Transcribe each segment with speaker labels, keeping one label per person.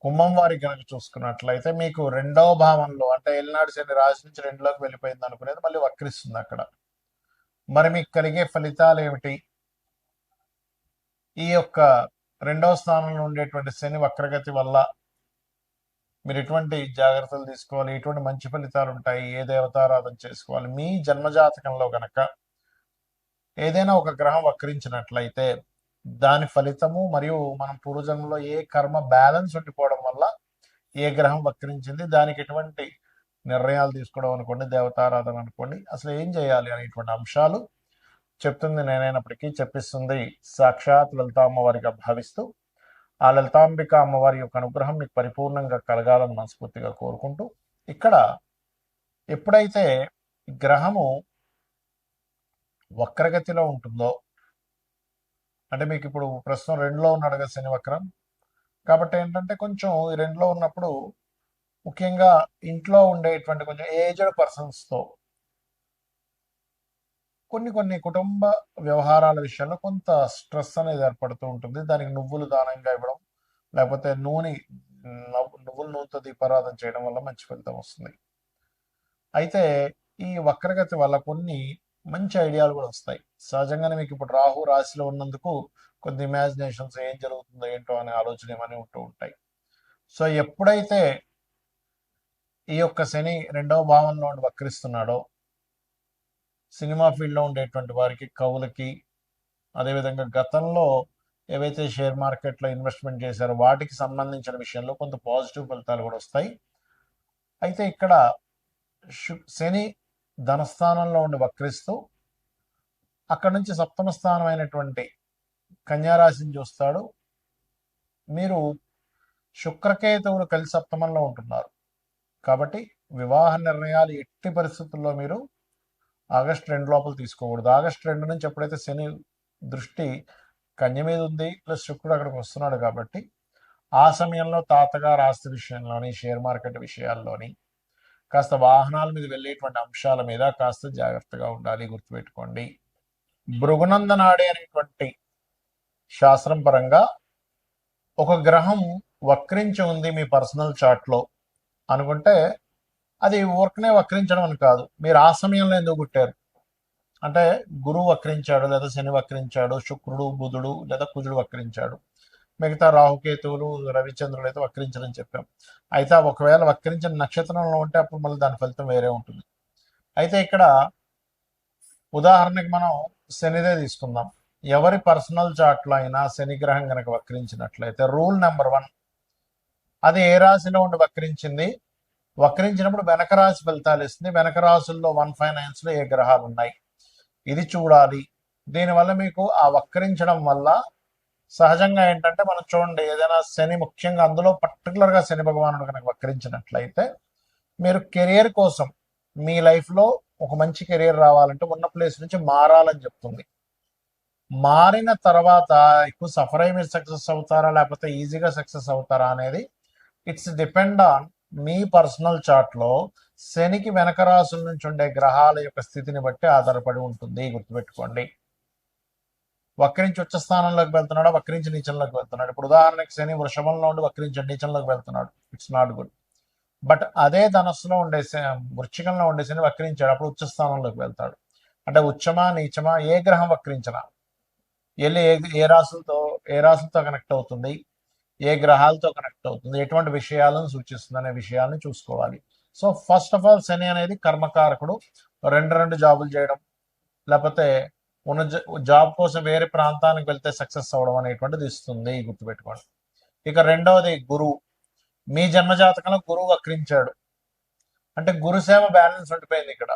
Speaker 1: కుంభం వారికి కనుక చూసుకున్నట్లయితే మీకు రెండవ భావంలో అంటే ఏలినాడు శని రాశి నుంచి రెండులోకి వెళ్ళిపోయింది అనుకునేది మళ్ళీ వక్రిస్తుంది అక్కడ. మరి మీకు కలిగే ఫలితాలు ఏమిటి? ఈ యొక్క రెండవ స్థానంలో ఉండేటువంటి శని వక్రగతి వల్ల మీరు ఎటువంటి జాగ్రత్తలు తీసుకోవాలి, ఎటువంటి మంచి ఫలితాలు ఉంటాయి, ఏ దేవతారాధన చేసుకోవాలి? మీ జన్మజాతకంలో గనక ఏదైనా ఒక గ్రహం వక్రించినట్లయితే దాని ఫలితము మరియు మనం పూర్వజన్మలో ఏ కర్మ బ్యాలెన్స్ ఉండిపోవడం వల్ల ఏ గ్రహం వక్రించింది, దానికి ఎటువంటి నిర్ణయాలు తీసుకోవడం అనుకోండి, దేవతారాధన అనుకోండి, అసలు ఏం చేయాలి అనేటువంటి అంశాలు చెప్తుంది నేనైనప్పటికీ చెప్పిస్తుంది సాక్షాత్ లలిత అమ్మవారిగా భావిస్తూ ఆ లలితాంబిక అమ్మవారి యొక్క అనుగ్రహం మీకు పరిపూర్ణంగా కలగాలని మనస్ఫూర్తిగా కోరుకుంటూ, ఇక్కడ ఎప్పుడైతే గ్రహము వక్రగతిలో ఉంటుందో అంటే మీకు ఇప్పుడు ప్రస్తుతం రెండులో ఉన్నాడు కదా శని వక్రం, కాబట్టి ఏంటంటే కొంచెం ఈ రెండులో ఉన్నప్పుడు ముఖ్యంగా ఇంట్లో ఉండేటువంటి కొంచెం ఏజ్డ్ పర్సన్స్తో కొన్ని కుటుంబ వ్యవహారాల విషయంలో కొంత స్ట్రెస్ అనేది ఏర్పడుతూ ఉంటుంది. దానికి నువ్వులు దానంగా ఇవ్వడం, లేకపోతే నువ్వుల నూనెతో దీపారాధన చేయడం వల్ల మంచి ఫలితం వస్తుంది. అయితే ఈ వక్రగతి వల్ల కొన్ని మంచి ఐడియాలు కూడా వస్తాయి. సహజంగానే మీకు ఇప్పుడు రాహు రాశిలో ఉన్నందుకు కొద్ది ఇమాజినేషన్స్, ఏం జరుగుతుందో ఏంటో అనే ఆలోచన ఏమని ఉంటూ ఉంటాయి. సో ఎప్పుడైతే ఈ యొక్క శని రెండవ భావంలో వక్రిస్తున్నాడో సినిమా ఫీల్డ్లో ఉండేటువంటి వారికి, కవులకి, అదేవిధంగా గతంలో ఏవైతే షేర్ మార్కెట్లో ఇన్వెస్ట్మెంట్ చేశారో వాటికి సంబంధించిన విషయంలో కొంత పాజిటివ్ ఫలితాలు కూడా వస్తాయి. అయితే ఇక్కడ శని ధనస్థానంలో ఉండి వక్రిస్తూ అక్కడ నుంచి సప్తమ స్థానం అయినటువంటి కన్యారాశిని చూస్తాడు. మీరు శుక్రకేతువులు కలిసి సప్తమంలో ఉంటున్నారు కాబట్టి వివాహ నిర్ణయాలు ఎట్టి పరిస్థితుల్లో మీరు ఆగస్టు 2 లోపల తీసుకోకూడదు. ఆగస్టు 2 నుంచి ఎప్పుడైతే శని దృష్టి కన్య మీద ఉంది, ప్లస్ శుక్రుడు అక్కడికి వస్తున్నాడు కాబట్టి ఆ సమయంలో తాతగారు ఆస్తి విషయంలోని, షేర్ మార్కెట్ విషయాల్లోని, కాస్త వాహనాల మీద వెళ్ళేటువంటి అంశాల మీద కాస్త జాగ్రత్తగా ఉండాలి, గుర్తుపెట్టుకోండి. భృగునందనాడే అనేటువంటి శాస్త్రం పరంగా ఒక గ్రహం వక్రించి ఉంది మీ పర్సనల్ చార్ట్లో అనుకుంటే అది ఊరికనే వక్రించడం అని కాదు, మీరు ఆ సమయంలో ఎందుకు పుట్టారు అంటే గురువు వక్రించాడు, లేదా శని వక్రించాడు, శుక్రుడు, బుధుడు లేదా కుజుడు వక్రించాడు, మిగతా రాహుకేతువులు, రవిచంద్రులు అయితే వక్రించడని చెప్పాం. అయితే ఒకవేళ వక్రించిన నక్షత్రంలో ఉంటే అప్పుడు మళ్ళీ దాని ఫలితం వేరే ఉంటుంది. అయితే ఇక్కడ ఉదాహరణకి మనం శనిదే తీసుకుందాం. ఎవరి పర్సనల్ చార్ట్లో అయినా శని గ్రహం కనుక వక్రించినట్లయితే రూల్ నెంబర్ 1, అది ఏ రాశిలో ఉండి వక్రించింది, వక్రించినప్పుడు వెనక రాశి ఫలితాలు ఇస్తుంది. వెనక రాశుల్లో 159లో ఏ గ్రహాలు ఉన్నాయి ఇది చూడాలి. దీనివల్ల మీకు ఆ వక్రించడం వల్ల సహజంగా ఏంటంటే మనం చూడండి, ఏదైనా శని ముఖ్యంగా అందులో పర్టికులర్గా శని భగవానుడు కనుక వక్రించినట్లయితే మీరు కెరియర్ కోసం మీ లైఫ్లో ఒక మంచి కెరియర్ రావాలంటే ఉన్న ప్లేస్ నుంచి మారాలని చెప్తుంది. మారిన తర్వాత ఎక్కువ సఫర్ అయ్యి మీరు సక్సెస్ అవుతారా లేకపోతే ఈజీగా సక్సెస్ అవుతారా అనేది ఇట్స్ డిపెండ్ ఆన్ మీ పర్సనల్ చార్ట్లో శనికి వెనక రాశుల నుంచి ఉండే గ్రహాల యొక్క స్థితిని బట్టి ఆధారపడి ఉంటుంది, గుర్తుపెట్టుకోండి. వక్రించి ఉచ్చ స్థానంలోకి వెళ్తున్నాడా, వక్రించి నీచంలోకి వెళ్తున్నాడు. ఇప్పుడు ఉదాహరణకి శని వృషభంలో ఉండి వక్రించి నీచంలోకి వెళ్తున్నాడు, ఇట్స్ నాట్ గుడ్. బట్ అదే ధనస్సులో ఉండే వృశ్చికంలో ఉండే శని వక్రించాడు, అప్పుడు ఉచ్చ స్థానంలోకి వెళ్తాడు. అంటే ఉచ్చమా నీచమా ఏ గ్రహం వక్రించినా వెళ్ళి ఏ రాశులతో కనెక్ట్ అవుతుంది, ఏ గ్రహాలతో కనెక్ట్ అవుతుంది, ఎటువంటి విషయాలను సూచిస్తుంది అనే విషయాలను చూసుకోవాలి. సో ఫస్ట్ ఆఫ్ ఆల్ శని అనేది కర్మకారకుడు. రెండు జాబులు చేయడం, లేకపోతే ఉన్న జాబ్ కోసం వేరే ప్రాంతానికి వెళ్తే సక్సెస్ అవ్వడం అనేటువంటిది ఇస్తుంది, గుర్తుపెట్టుకోండి. ఇక రెండవది గురువు. మీ జన్మజాతకంలో గురువు వక్రించాడు అంటే గురుసేవ బ్యాలెన్స్ ఉండిపోయింది. ఇక్కడ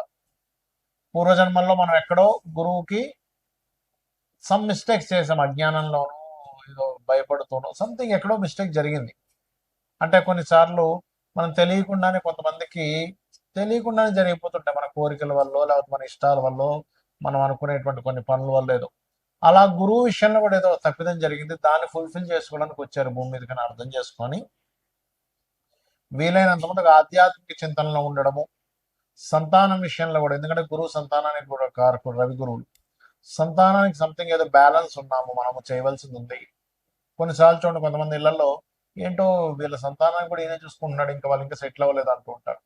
Speaker 1: పూర్వజన్మల్లో మనం ఎక్కడో గురువుకి సమ్ మిస్టేక్స్ చేసాం, అజ్ఞానంలోనూ ఏదో భయపడుతూనో సంథింగ్ ఎక్కడో మిస్టేక్ జరిగింది. అంటే కొన్నిసార్లు మనం తెలియకుండానే, కొంతమందికి తెలియకుండానే జరిగిపోతుంటాయి, మన కోరికల వల్ల లేకపోతే మన ఇష్టాల వల్ల, మనం అనుకునేటువంటి కొన్ని పనుల వల్ల ఏదో అలా గురువు విషయంలో కూడా ఏదో తప్పిదం జరిగింది, దాన్ని ఫుల్ఫిల్ చేసుకోవడానికి వచ్చారు భూమి మీద కానీ అర్థం చేసుకొని వీలైనంత మటుకు ఆధ్యాత్మిక చింతనలో ఉండడము. సంతానం విషయంలో కూడా, ఎందుకంటే గురువు సంతానానికి కూడా కారకుడు, రవి గురువులు. సంతానానికి సంథింగ్ ఏదో బ్యాలెన్స్ ఉన్నాము మనము చేయవలసింది ఉంది. కొన్నిసార్లు చూడండి, కొంతమంది ఇళ్లలో ఏంటో వీళ్ళ సంతానాన్ని కూడా ఈయనే చూసుకుంటున్నాడు, ఇంకా వాళ్ళు ఇంకా సెటిల్ అవ్వలేదు అంటూ ఉంటారు.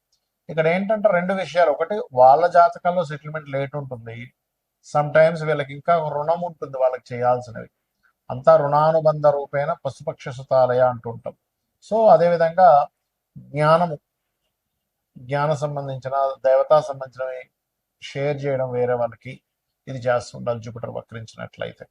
Speaker 1: ఇక్కడ ఏంటంటే రెండు విషయాలు, ఒకటి వాళ్ళ జాతకాల్లో సెటిల్మెంట్ లేట్ ఉంటుంది, సమ్ టైమ్స్ వీళ్ళకి ఇంకా రుణం ఉంటుంది వాళ్ళకి చేయాల్సినవి, అంతా రుణానుబంధ రూపేణ పశుపక్ష సుతాలయ అంటూ ఉంటాం. సో అదేవిధంగా జ్ఞానము, జ్ఞాన సంబంధించిన దేవతా సంబంధించినవి షేర్ చేయడం వేరే వాళ్ళకి, ఇది చేస్తూ ఉండాలి జూపిటర్ వక్రించినట్లయితే.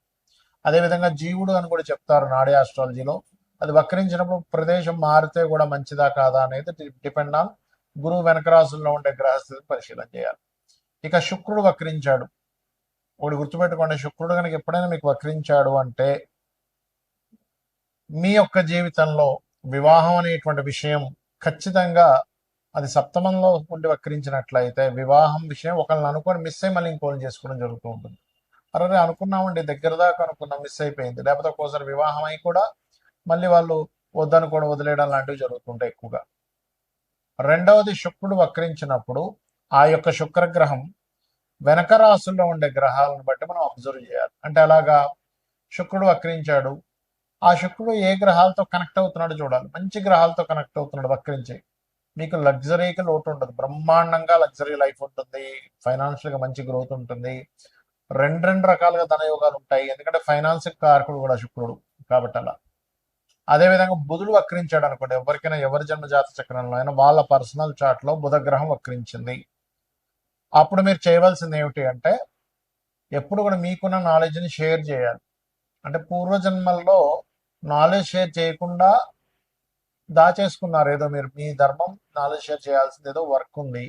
Speaker 1: అదేవిధంగా జీవుడు అని కూడా చెప్తారు నాడీ ఆస్ట్రాలజీలో. అది వక్రించినప్పుడు ప్రదేశం మారితే కూడా మంచిదా కాదా అనేది డిపెండ్ ఆన్ గురువు వెనక రాసుల్లో ఉండే గ్రహస్థితిని పరిశీలన చేయాలి. ఇక శుక్రుడు వక్రించాడు, ఒకటి గుర్తుపెట్టుకోండి, శుక్రుడు కనుక ఎప్పుడైనా మీకు వక్రించాడు అంటే మీ యొక్క జీవితంలో వివాహం అనేటువంటి విషయం ఖచ్చితంగా, అది సప్తమంలో ఉండి వక్రించినట్లయితే వివాహం విషయం ఒకళ్ళని అనుకొని మిస్ అయ్యి మళ్ళీ ఇంకోళ్ళు చేసుకోవడం జరుగుతూ ఉంటుంది. అరే అనుకున్నామండి, దగ్గర దాకా అనుకున్నాం, మిస్ అయిపోయింది, లేకపోతే ఒక్కోసారి వివాహం అయి కూడా మళ్ళీ వాళ్ళు వద్దని కూడా వదిలేయడం లాంటివి జరుగుతుంటాయి ఎక్కువగా. రెండవది, శుక్రుడు వక్రించినప్పుడు ఆ యొక్క శుక్రగ్రహం వెనక రాసుల్లో ఉండే గ్రహాలను బట్టి మనం అబ్జర్వ్ చేయాలి. అంటే అలాగా శుక్రుడు వక్రించాడు, ఆ శుక్రుడు ఏ గ్రహాలతో కనెక్ట్ అవుతున్నాడు చూడాలి. మంచి గ్రహాలతో కనెక్ట్ అవుతున్నాడు వక్రించి, మీకు లగ్జరీకి లోటు ఉండదు, బ్రహ్మాండంగా లగ్జరీ లైఫ్ ఉంటుంది, ఫైనాన్షియల్గా మంచి గ్రోత్ ఉంటుంది, రెండు రకాలుగా ధనయోగాలు ఉంటాయి, ఎందుకంటే ఫైనాన్స్ కారకుడు కూడా శుక్రుడు కాబట్టి అలా. అదేవిధంగా బుధుడు వక్రించాడు అనుకోండి, ఎవరికైనా ఎవరి జన్మ జాత చక్రంలో అయినా వాళ్ళ పర్సనల్ చార్ట్ లో బుధ గ్రహం వక్రించింది, అప్పుడు మీరు చేయవలసింది ఏమిటి అంటే ఎప్పుడు కూడా మీకున్న నాలెడ్జ్ని షేర్ చేయాలి. అంటే పూర్వజన్మల్లో నాలెడ్జ్ షేర్ చేయకుండా దాచేసుకున్నారు, ఏదో మీరు మీ ధర్మం నాలెడ్జ్ షేర్ చేయాల్సింది ఏదో వర్క్ ఉంది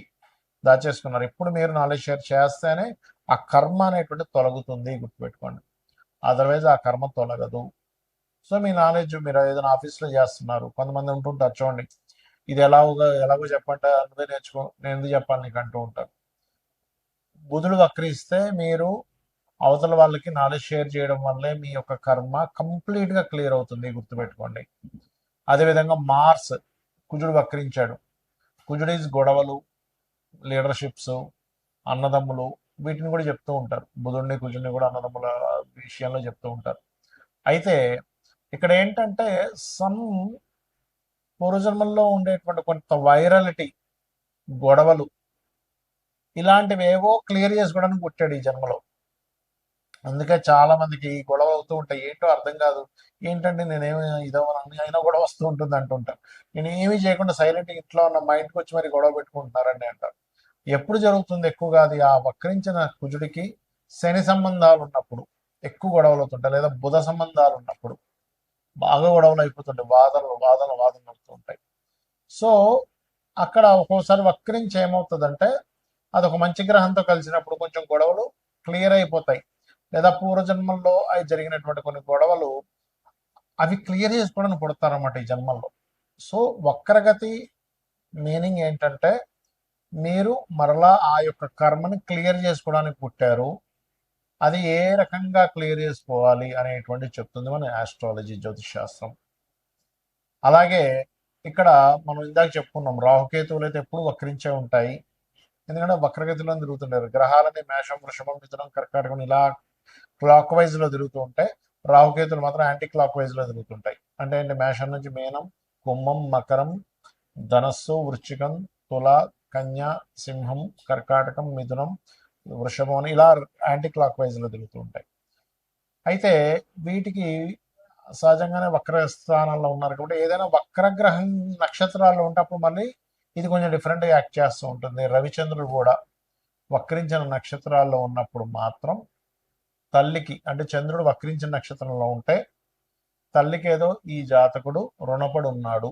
Speaker 1: దాచేసుకున్నారు. ఇప్పుడు మీరు నాలెడ్జ్ షేర్ చేస్తేనే ఆ కర్మ అనేటువంటి తొలగుతుంది, గుర్తుపెట్టుకోండి, అదర్వైజ్ ఆ కర్మ తొలగదు. సో మీ నాలెడ్జ్, మీరు ఏదైనా ఆఫీస్లో చేస్తున్నారు, కొంతమంది ఉంటుంటారు చూడండి, ఇది ఎలాగో చెప్పంటే నువ్వే నేర్చుకో, నేను ఎందుకు చెప్పాలి నీకు అంటూ ఉంటారు. బుధుడు వక్రిస్తే మీరు అవతల వాళ్ళకి నాలెడ్జ్ షేర్ చేయడం వల్లే మీ యొక్క కర్మ కంప్లీట్గా క్లియర్ అవుతుంది, గుర్తుపెట్టుకోండి. అదేవిధంగా మార్స్, కుజుడు వక్రించాడు, కుజుడు ఈజ్ గొడవలు, లీడర్షిప్స్, అన్నదమ్ములు, వీటిని కూడా చెప్తూ ఉంటారు, బుధుడిని కుజుడిని కూడా అన్నదమ్ముల విషయంలో చెప్తూ ఉంటారు. అయితే ఇక్కడ ఏంటంటే సమ్ పూర్వజన్మల్లో ఉండేటువంటి కొంత వైరాలిటీ, గొడవలు, ఇలాంటివి ఏవో క్లియర్ చేసుకోవడానికి పుట్టాడు ఈ జన్మలో. అందుకే చాలా మందికి గొడవ అవుతూ ఉంటాయి, ఏంటో అర్థం కాదు, ఏంటంటే నేనేమి ఇదో అయినా గొడవ వస్తూ ఉంటుంది అంటుంటాను. నేను ఏమీ చేయకుండా సైలెంట్ ఇంట్లో ఉన్న మైండ్కి వచ్చి మరి గొడవ పెట్టుకుంటున్నారండి అంటారు. ఎప్పుడు జరుగుతుంది ఎక్కువగా అది, ఆ వక్రించిన కుజుడికి శని సంబంధాలు ఉన్నప్పుడు ఎక్కువ గొడవలు అవుతుంటాయి, లేదా బుధ సంబంధాలు ఉన్నప్పుడు బాగా గొడవలు అయిపోతుంటాయి, వాదనలు అవుతూ ఉంటాయి. సో అక్కడ ఒక్కోసారి వక్రించి ఏమవుతుందంటే అది ఒక మంచి గ్రహంతో కలిసినప్పుడు కొంచెం గొడవలు క్లియర్ అయిపోతాయి, లేదా పూర్వజన్మల్లో అవి జరిగినటువంటి కొన్ని గొడవలు అవి క్లియర్ చేసుకోవడానికి పుడతారన్నమాట ఈ జన్మల్లో. సో వక్రగతి మీనింగ్ ఏంటంటే మీరు మరలా ఆ యొక్క కర్మని క్లియర్ చేసుకోవడానికి పుట్టారు, అది ఏ రకంగా క్లియర్ చేసుకోవాలి అనేటువంటి చెప్తుంది మన ఆస్ట్రాలజీ, జ్యోతిష్ శాస్త్రం. అలాగే ఇక్కడ మనం ఇందాక చెప్పుకున్నాం, రాహుకేతువులు అయితే ఎప్పుడు వక్రించే ఉంటాయి, ఎందుకంటే వక్రగతిలో తిరుగుతుంటారు, గ్రహాలని మేషం, వృషభం, మిథునం, కర్కాటకం ఇలా క్లాక్ వైజ్ లో తిరుగుతూ ఉంటాయి, రాహుకేతులు మాత్రం యాంటీ క్లాక్ వైజ్ లో తిరుగుతుంటాయి. అంటే ఏంటి, మేషం నుంచి మీనం, కుంభం, మకరం, ధనస్సు, వృశ్చికం, తుల, కన్య, సింహం, కర్కాటకం, మిథునం, వృషభం అని ఇలా యాంటీ క్లాక్ వైజ్ లో తిరుగుతూ ఉంటాయి. అయితే వీటికి సహజంగానే వక్ర స్థానాల్లో ఉన్నారు కాబట్టి ఏదైనా వక్రగ్రహం నక్షత్రాల్లో ఉంటే అప్పుడు మళ్ళీ ఇది కొంచెం డిఫరెంట్గా యాక్ట్ చేస్తూ ఉంటుంది. రవిచంద్రుడు కూడా వక్రించిన నక్షత్రాల్లో ఉన్నప్పుడు మాత్రం తల్లికి, అంటే చంద్రుడు వక్రించిన నక్షత్రంలో ఉంటే తల్లికి ఏదో ఈ జాతకుడు రుణపడి ఉన్నాడు,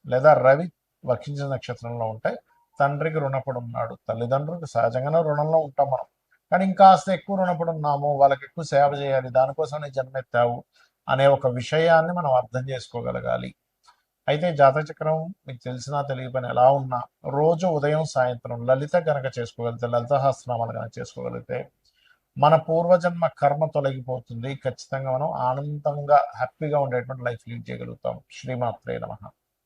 Speaker 1: లేదా రవి వక్రించిన నక్షత్రంలో ఉంటే తండ్రికి రుణపడి ఉన్నాడు, తల్లిదండ్రులకు సహజంగానే రుణంలో ఉంటాం మనం, కానీ ఇంకాస్త ఎక్కువ రుణపడి ఉన్నాము, వాళ్ళకి ఎక్కువ సేవ చేయాలి, దానికోసం నీ జన్మెత్తావు అనే ఒక విషయాన్ని మనం అర్థం చేసుకోగలగాలి. అయితే జాతచక్రం మీకు తెలిసినా తెలియని ఎలా ఉన్నా రోజు ఉదయం సాయంత్రం లలిత గనక చేసుకోగలిగితే, లలిత సహస్రనామాలు గనక చేసుకోగలిగితే మన పూర్వజన్మ కర్మ తొలగిపోతుంది, ఖచ్చితంగా మనం ఆనందంగా హ్యాపీగా ఉండేటువంటి లైఫ్ లీడ్ చేయగలుగుతాం. శ్రీమాత్రే నమః.